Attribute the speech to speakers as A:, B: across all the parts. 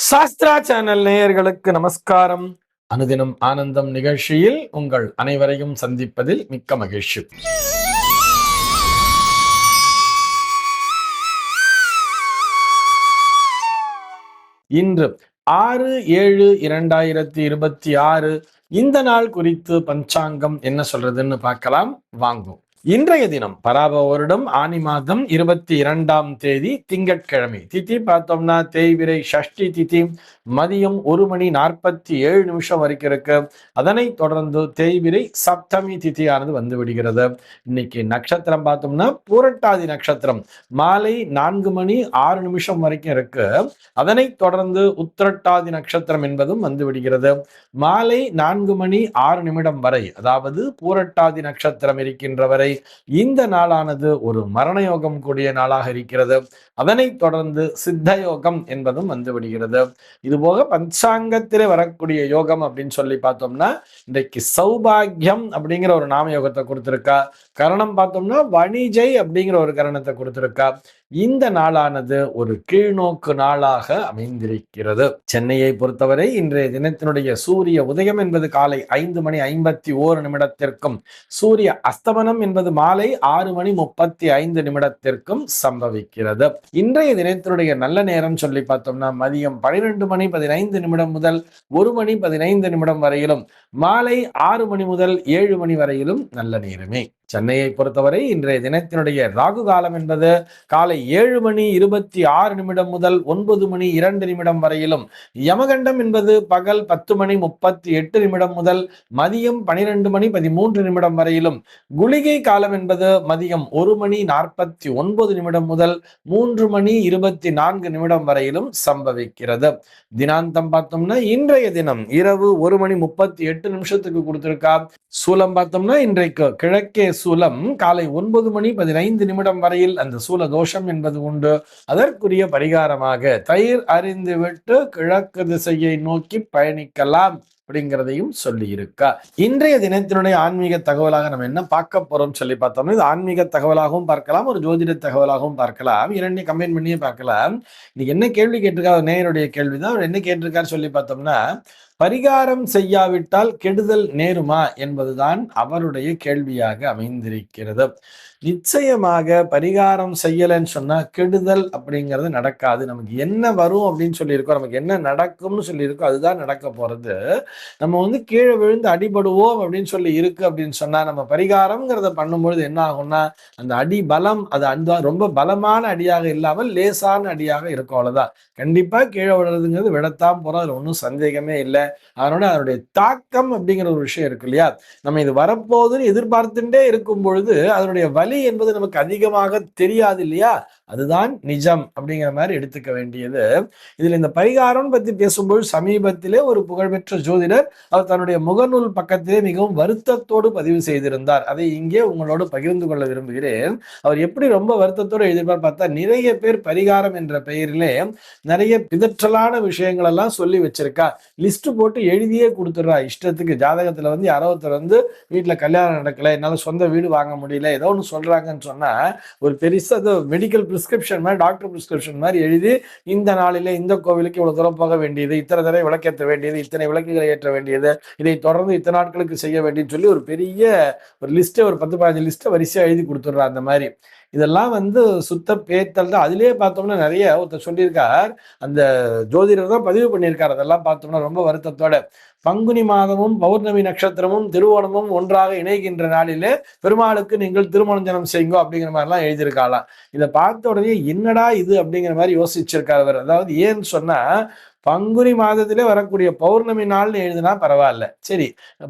A: Sastra channel நேயர்களுக்கு நமஸ்காரம். அனுதினம் ஆனந்தம் நிகழ்ச்சியில் உங்கள் அனைவரையும் சந்திப்பதில் மிக்க மகிழ்ச்சி. இன்று 6/7/2026 இந்த நாள் குறித்து பஞ்சாங்கம் என்ன சொல்றதுன்னு பார்க்கலாம் வாங்கும். இன்றைய தினம் பராப வருடம் ஆனி மாதம் 22ஆம் தேதி திங்கட்கிழமை. திதி பார்த்தோம்னா தேய்விரை ஷஷ்டி திதி மதியம் 1:47 வரைக்கும் இருக்கு. அதனை தொடர்ந்து தேய்விரை சப்தமி திதியானது வந்து விடுகிறது. இன்னைக்கு நட்சத்திரம் பார்த்தோம்னா பூரட்டாதி நட்சத்திரம் மாலை 4:06 வரைக்கும் இருக்கு. அதனை தொடர்ந்து உத்திரட்டாதி நட்சத்திரம் என்பதும் வந்து விடுகிறது. மாலை 4:06 வரை, அதாவது பூரட்டாதி நட்சத்திரம் இருக்கின்ற வரை இந்த நாளானது ஒரு மரண யோகம் கூடிய நாளாக இருக்கிறது. அதனை தொடர்ந்து சித்த யோகம் என்பதும் வந்து விடுகிறது. இதுபோக பஞ்சாங்கத்திலே வரக்கூடிய யோகம் அப்படின்னு சொல்லி பார்த்தோம்னா இன்றைக்கு சௌபாகியம் அப்படிங்கிற ஒரு நாம யோகத்தை கொடுத்திருக்கா. கரணம் பார்த்தோம்னா வணிஜை அப்படிங்கிற ஒரு கரணத்தை கொடுத்திருக்கா. இந்த நாளானது ஒரு கீழ்நோக்கு நாளாக அமைந்திருக்கிறது. சென்னையை பொறுத்தவரை இன்றைய தினத்தினுடைய சூரிய உதயம் என்பது காலை 5:51 சூரிய அஸ்தமனம் என்பது மாலை 6:35 சம்பவிக்கிறது. இன்றைய தினத்தினுடைய நல்ல நேரம் சொல்லி பார்த்தோம்னா மதியம் 12:15 முதல் 1:15 வரையிலும், மாலை 6 முதல் 7 வரையிலும் நல்ல நேரமே. சென்னையை பொறுத்தவரை இன்றைய தினத்தினுடைய ராகு காலம் என்பது காலை 7:26 முதல் 9:02 வரையிலும், யமகண்டம் என்பது பகல் 10:38 முதல் மதியம் 12:13 வரையிலும், குளிகை காலம் என்பது மதியம் 1:49 முதல் 3:24 வரையிலும் சம்பவிக்கிறது. தினாந்தம் பார்த்தோம்னா இன்றைய தினம் இரவு 1:38 கொடுத்திருக்கா. சூலம் பார்த்தோம்னா இன்றைக்கு கிழக்கே சூலம் காலை 9:15 வரையில் அந்த சூல தோஷம் என்பது உண்டு. அதற்குரிய பரிகாரமாக தயிர் அறிந்து விட்டு கிழக்கு திசையை நோக்கி பயணிக்கலாம் அப்படிங்கிறதையும் சொல்லி இருக்கா. இன்றைய தினத்தினுடைய ஆன்மீக தகவலாக நம்ம என்ன பார்க்க போறோம் சொல்லி பார்த்தோம்னா, இது ஆன்மீக தகவலாகவும் பார்க்கலாம், ஒரு ஜோதிட தகவலாகவும் பார்க்கலாம், இரண்டையும் கம்பைன் பண்ணியே பார்க்கலாம். இன்னைக்கு என்ன கேள்வி கேட்டிருக்காரு, நேயருடைய கேள்விதான். அவர் என்ன கேட்டிருக்காரு சொல்லி பார்த்தோம்னா, பரிகாரம் செய்யாவிட்டால் கெடுதல் நேருமா என்பதுதான் அவருடைய கேள்வியாக அமைந்திருக்கிறது. நிச்சயமாக பரிகாரம் செய்யலைன்னு சொன்னா கெடுதல் அப்படிங்கிறது நடக்காது. நமக்கு என்ன வரும் அப்படின்னு சொல்லியிருக்கோம், நமக்கு என்ன நடக்கும்னு சொல்லியிருக்கோம், அதுதான் நடக்க போறது. நம்ம கீழே விழுந்து அடிபடுவோம் அப்படின்னு சொல்லி இருக்கு அப்படின்னு சொன்னா, நம்ம பரிகாரம்ங்கிறத பண்ணும்பொழுது என்ன ஆகும்னா அந்த அடி பலம் அது அந்த ரொம்ப பலமான அடியாக இல்லாமல் லேசான அடியாக இருக்கும். அவ்வளவுதான். கண்டிப்பா கீழே விடுறதுங்கிறது விடத்தான் போறோம், அதுல ஒன்றும் சந்தேகமே இல்லை. அதனுடைய தாக்கம் அப்படிங்கிற ஒரு விஷயம் இருக்கு இல்லையா. நம்ம இது வரப்போகுதுன்னு எதிர்பார்த்துட்டே இருக்கும் பொழுது அதனுடைய வலி என்பது நமக்கு அதிகமாக தெரியாது இல்லையா. அதுதான் நிஜம் அப்படிங்கிற மாதிரி எடுத்துக்க வேண்டியது. இதுல இந்த பரிகாரம் பத்தி பேசும்போது சமீபத்திலே ஒரு புகழ்பெற்ற ஜோதிடர் அவர் தன்னுடைய முகநூல் பக்கத்திலே மிகவும் வருத்தத்தோடு பதிவு செய்திருந்தார். அதை இங்கே உங்களோடு பகிர்ந்து கொள்ள விரும்புகிறேன். அவர் எப்படி ரொம்ப வருத்தத்தோடு எழுதியிருப்பார் பார்த்தா, நிறைய பேர் பரிகாரம் என்ற பெயரிலே நிறைய பிதற்றலான விஷயங்கள் எல்லாம் சொல்லி வச்சிருக்கா. லிஸ்ட் போட்டு எழுதியே கொடுத்துடுறா இஷ்டத்துக்கு. ஜாதகத்துல யாரோ ஒருத்தர் வீட்டுல கல்யாணம் நடக்கல, என்னால சொந்த வீடு வாங்க முடியல, ஏதோ ஒன்று சொல்றாங்கன்னு சொன்னா ஒரு பெருசா மெடிக்கல் பிரிஸ்கிரிப்ஷன் மாதிரி, டாக்டர் பிரிஸ்கிரிப்ஷன் மாதிரி எழுதி, இந்த நாளிலே இந்த கோவிலுக்கு இவ்வளவு தூரம் போக வேண்டியது, இத்தனை தடவை விளக்கேற்ற வேண்டியது, இத்தனை விளக்குகளை ஏற்ற வேண்டியது, இதை தொடர்ந்து இத்தனை நாட்களுக்கு செய்ய வேண்டியன்னு சொல்லி ஒரு பெரிய ஒரு லிஸ்ட்டை, ஒரு 10-15 லிஸ்ட்டை வரிசையா எழுதி கொடுத்துடுறா. அந்த மாதிரி இதெல்லாம் சுத்த பேத்தல் தான். அதுலயே பார்த்தோம்னா நிறைய ஒருத்தர் சொல்லியிருக்கார், அந்த ஜோதிடர் தான் பதிவு பண்ணியிருக்கார். அதெல்லாம் பார்த்தோம்னா ரொம்ப வருத்தத்தோட, பங்குனி மாதமும் பௌர்ணமி நட்சத்திரமும் திருவோணமும் ஒன்றாக இணைகின்ற நாளிலே பெருமாளுக்கு நீங்கள் திருமணஞ்சனம் செய்யுங்க அப்படிங்கிற மாதிரிலாம் எழுதியிருக்காளாம். இதை பார்த்த உடனே என்னடா இது அப்படிங்கிற மாதிரி யோசிச்சிருக்காரு அவர். அதாவது ஏன்னு சொன்னா, பங்குனி மாதத்திலே வரக்கூடிய பௌர்ணமி நாள்னு எழுதினா பரவாயில்ல, சரி,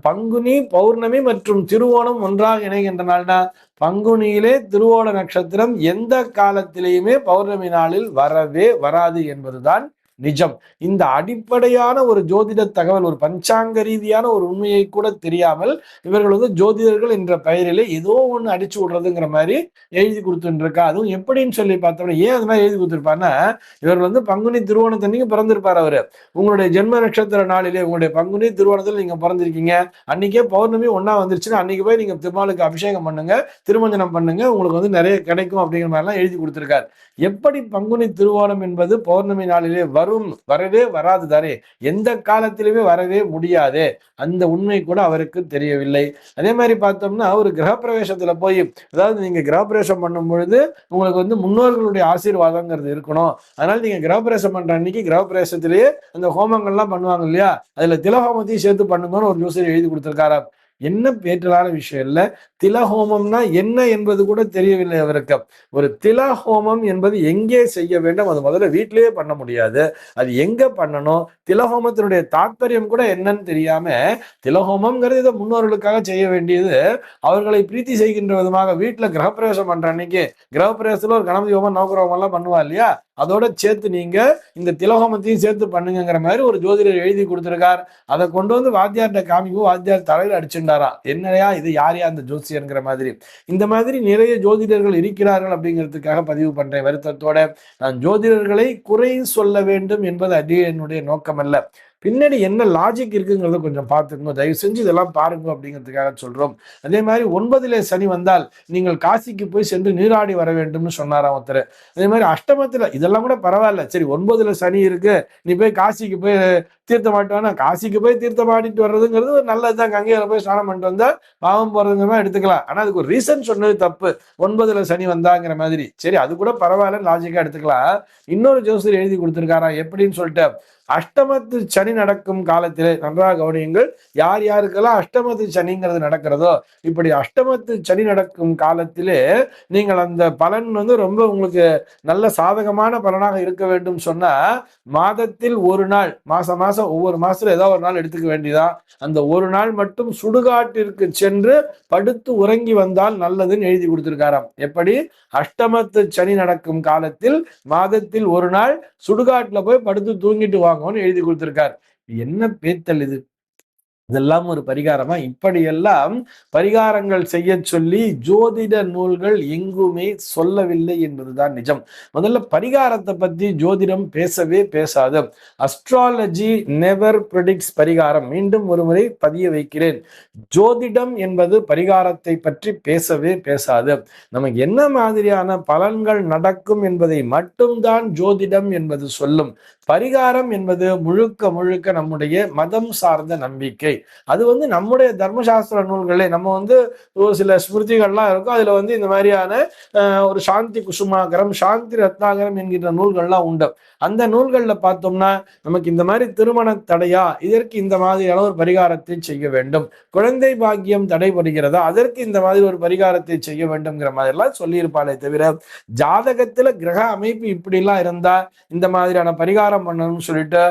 A: பங்குனி பௌர்ணமி மற்றும் திருவோணம் ஒன்றாக இணைகின்ற நாள்னா பங்குனியிலே திருவோண நட்சத்திரம் எந்த காலத்திலேயுமே பௌர்ணமி நாளில் வரவே வராது என்பதுதான் நிஜம். இந்த அடிப்படையான ஒரு ஜோதிட தகவல், ஒரு பஞ்சாங்க ரீதியான ஒரு உண்மையை கூட தெரியாமல் இவர்கள் ஜோதிடர்கள் என்ற பெயரிலே ஏதோ ஒண்ணு அடிச்சு விடுறதுங்கிற மாதிரி எழுதி கொடுத்துட்டு இருக்கா. அதுவும் எப்படின்னு சொல்லி பார்த்தோம்னா, ஏன் அது மாதிரி எழுதி கொடுத்துருப்பாருன்னா, இவர்கள் பங்குனி திருவோணத்தன்னைக்கு பிறந்திருப்பார். அவரு உங்களுடைய ஜென்ம நட்சத்திர நாளிலே உங்களுடைய பங்குனி திருவோணத்தில் நீங்க பிறந்திருக்கீங்க, அன்னைக்கே பௌர்ணமி ஒன்னா வந்துருச்சுன்னா அன்னைக்கு போய் நீங்க திருமாலுக்கு அபிஷேகம் பண்ணுங்க, திருமஞ்சனம் பண்ணுங்க, உங்களுக்கு நிறைய கிடைக்கும் அப்படிங்கிற மாதிரிலாம் எழுதி கொடுத்திருக்காரு. எப்படி பங்குனி திருவோணம் என்பது பௌர்ணமி நாளிலே வரும் வரவே வராது தானே, எந்த காலத்திலுமே வரவே முடியாது. அந்த உண்மை கூட அவருக்கு தெரியவில்லை. அதே மாதிரி பார்த்தோம்னா ஒரு கிரகப்பிரவேசத்துல போய், அதாவது நீங்க கிரகப்பிரவேசம் பண்ணும் பொழுது உங்களுக்கு வந்து முன்னோர்களுடைய ஆசீர்வாதங்கிறது இருக்கணும். அதனால நீங்க கிரகப்பிரவேசம் பண்ற அன்னைக்கு கிரகப்பிரவேசத்திலேயே அந்த ஹோமங்கள்லாம் பண்ணுவாங்க இல்லையா, அதுல திலஹோமத்தையும் சேர்த்து பண்ணுங்கன்னு ஒரு ஜோசியர் எழுதி கொடுத்திருக்காராம். என்ன பேற்றலான விஷயம் இல்ல. திலஹோமம்னா என்ன என்பது கூட தெரியவில்லை அவருக்கு. ஒரு திலஹோமம் என்பது எங்கே செய்ய வேண்டும், அது முதல்ல வீட்டிலேயே பண்ண முடியாது, அது எங்க பண்ணணும், திலஹோமத்தினுடைய தாற்பயம் கூட என்னன்னு தெரியாம, திலஹோமம்ங்கிறது இதை முன்னோர்களுக்காக செய்ய வேண்டியது, அவர்களை பிரீத்தி செய்கின்ற விதமாக வீட்டுல கிரகப்பிரவேசம் பண்ற அன்னைக்கு, கிரகப்பிரவேசத்துல ஒரு கணபதி ஹோமம் நவகிரக எல்லாம் பண்ணுவா இல்லையா, அதோட சேர்த்து நீங்க இந்த திலஹோமத்தையும் சேர்த்து பண்ணுங்கிற மாதிரி ஒரு ஜோதிடர் எழுதி கொடுத்திருக்கார். அதை கொண்டு வந்து வாத்தியார்ட்ட காமிக்கும், வாத்தியார் தலையில அடிச்சுட்டாரா, என்னையா இது, யாரையா அந்த ஜோசியர்ங்கிற மாதிரி. இந்த மாதிரி நிறைய ஜோதிடர்கள் இருக்கிறார்கள் அப்படிங்கிறதுக்காக பதிவு பண்றேன் வருத்தத்தோட. நான் ஜோதிடர்களை குறை சொல்ல வேண்டும் என்பது என்னுடைய நோக்கம் அல்ல. பின்னாடி என்ன லாஜிக் இருக்குங்கிறத கொஞ்சம் பார்த்துக்கணும், தயவு செஞ்சு இதெல்லாம் பாருங்க அப்படிங்கிறதுக்காக சொல்றோம். அதே மாதிரி 9லே சனி வந்தால் நீங்கள் காசிக்கு போய் சென்று நீராடி வர வேண்டும்னு சொன்னாராம் ஒருத்தர். அதே மாதிரி அஷ்டமத்துல இதெல்லாம் கூட பரவாயில்ல, சரி 9ல சனி இருக்கு, நீ போய் காசிக்கு போய் தீர்த்தம் ஆட்டுவானா, காசிக்கு போய் தீர்த்தம் ஆடிட்டு வர்றதுங்கிறது ஒரு நல்லதுதான், கங்கையில போய் ஸ்நானம் பண்ணிட்டு வந்தா பாவம் போறதுங்கிறதா எடுத்துக்கலாம். ஆனா அதுக்கு ஒரு ரீசன் சொன்னது தப்பு, 9ல சனி வந்தாங்கிற மாதிரி. சரி அது கூட பரவாயில்ல, லாஜிக்கா எடுத்துக்கலாம். இன்னொரு ஜோசியர் எழுதி கொடுத்திருக்காரா எப்படின்னு சொல்லிட்டு, அஷ்டமத்து சனி நடக்கும் காலத்திலே, நன்றாக கவனியுங்கள், யார் யாருக்கெல்லாம் அஷ்டமத்து சனிங்கிறது நடக்கிறதோ, இப்படி அஷ்டமத்து சனி நடக்கும் காலத்திலே நீங்கள் அந்த பலன் வந்து ரொம்ப உங்களுக்கு நல்ல சாதகமான பலனாக இருக்க வேண்டும் சொன்னா, மாதத்தில் ஒரு நாள், மாசம் ஒவ்வொரு மாசத்துல ஏதாவது ஒரு நாள் எடுத்துக்க வேண்டியதான். அந்த ஒரு நாள் மட்டும் சுடுகாட்டிற்கு சென்று படுத்து உறங்கி வந்தால் நல்லதுன்னு எழுதி கொடுத்திருக்காராம். எப்படி, அஷ்டமத்து சனி நடக்கும் காலத்தில் மாதத்தில் ஒரு நாள் சுடுகாட்டுல போய் படுத்து தூங்கிட்டு வாங்கன்னு எழுதி கொடுத்திருக்கார். என்ன பேத்தல் இது, இதெல்லாம் ஒரு பரிகாரமா? இப்படியெல்லாம் பரிகாரங்கள் செய்ய சொல்லி ஜோதிட நூல்கள் எங்குமே சொல்லவில்லை என்பதுதான் நிஜம். முதல்ல பரிகாரத்தை பத்தி ஜோதிடம் பேசவே பேசாது. அஸ்ட்ராலஜி நெவர் பிரெடிக்ட்ஸ் பரிகாரம். மீண்டும் ஒரு முறை பதிய வைக்கிறேன், ஜோதிடம் என்பது பரிகாரத்தை பற்றி பேசவே பேசாது. நமக்கு என்ன மாதிரியான பலன்கள் நடக்கும் என்பதை மட்டும்தான் ஜோதிடம் என்பது சொல்லும். பரிகாரம் என்பது முழுக்க முழுக்க நம்முடைய மதம் சார்ந்த நம்பிக்கை. அது வந்து நம்முடைய தர்மசாஸ்திர நூல்களே, நம்ம வந்து ஒரு சில ஸ்மிருதிகள்லாம் இருக்கும், அதுல வந்து இந்த மாதிரியான ஒரு சாந்தி குசுமாகரம், சாந்தி ரத்னாகரம் என்கின்ற நூல்கள்லாம் உண்டு. அந்த நூல்கள்ல பார்த்தோம்னா நமக்கு இந்த மாதிரி திருமண தடையா, இதற்கு இந்த மாதிரியான ஒரு பரிகாரத்தை செய்ய வேண்டும், குழந்தை பாக்கியம் தடைபடுகிறதா, அதற்கு இந்த மாதிரி ஒரு பரிகாரத்தை செய்ய வேண்டும்ங்கிற மாதிரி எல்லாம் சொல்லியிருப்பாளே தவிர, ஜாதகத்துல கிரக அமைப்பு இப்படி எல்லாம் இருந்தா இந்த மாதிரியான பரிகாரம் பண்ணணும்னு சொல்லிட்டு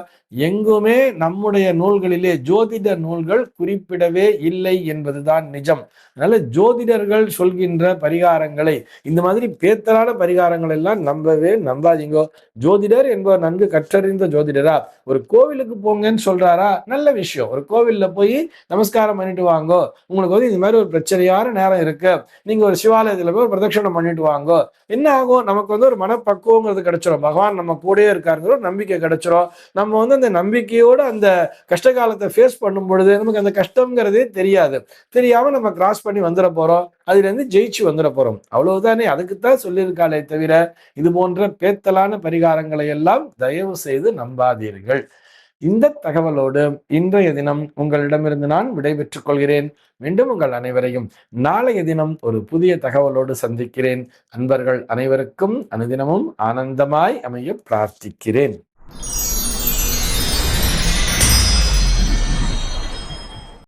A: எங்குமே நம்முடைய நூல்களிலே, ஜோதிட நூல்கள் குறிப்பிடவே இல்லை என்பதுதான் நிஜம். அதனால ஜோதிடர்கள் சொல்கின்ற பரிகாரங்களை, இந்த மாதிரி பேத்தலான பரிகாரங்கள் எல்லாம் நம்பவே நம்பாதீங்க. ஜோதிடர் என்பவர் நன்கு கற்றறிந்த ஜோதிடரா, ஒரு கோவிலுக்கு போங்கன்னு சொல்றாரா, நல்ல விஷயம், ஒரு கோவில்ல போய் நமஸ்காரம் பண்ணிட்டு வாங்கோ, உங்களுக்கு வந்து இந்த மாதிரி ஒரு பிரச்சனையான நேரம் இருக்கு, நீங்க ஒரு சிவாலயத்துல போய் ஒரு பிரதட்சணம் பண்ணிட்டு வாங்கோ, என்ன ஆகும், நமக்கு வந்து ஒரு மனப்பக்குவங்கிறது கிடைச்சிடும், பகவான் நம்ம கூடயே இருக்காருங்கிற ஒரு நம்பிக்கை கிடைச்சிடும். நம்ம வந்து அந்த நம்பிக்கையோட அந்த கஷ்ட காலத்தை ஃபேஸ் பண்ணும் பொழுது நமக்கு அந்த கஷ்டம்ங்கிறதே தெரியாது, தெரியாம நம்ம கிராஸ் பண்ணி வந்துட போறோம், அதுல இருந்து ஜெயிச்சு வந்துட போறோம், அவ்வளவுதானே. அதுக்குத்தான் சொல்லியிருக்காளே தவிர இது போன்ற பேத்தலான பரிகாரங்களை எல்லாம் தயவு செய்து நம்பாதீர்கள். இந்த தகவலோடு இன்றைய தினம் உங்களிடமிருந்து நான் விடைபெற்றுக் கொள்கிறேன். மீண்டும் உங்கள் அனைவரையும் நாளைய தினம் ஒரு புதிய தகவலோடு சந்திக்கிறேன். அன்பர்கள் அனைவருக்கும் அனுதினமும் ஆனந்தமாய் அமைய பிரார்த்திக்கிறேன்.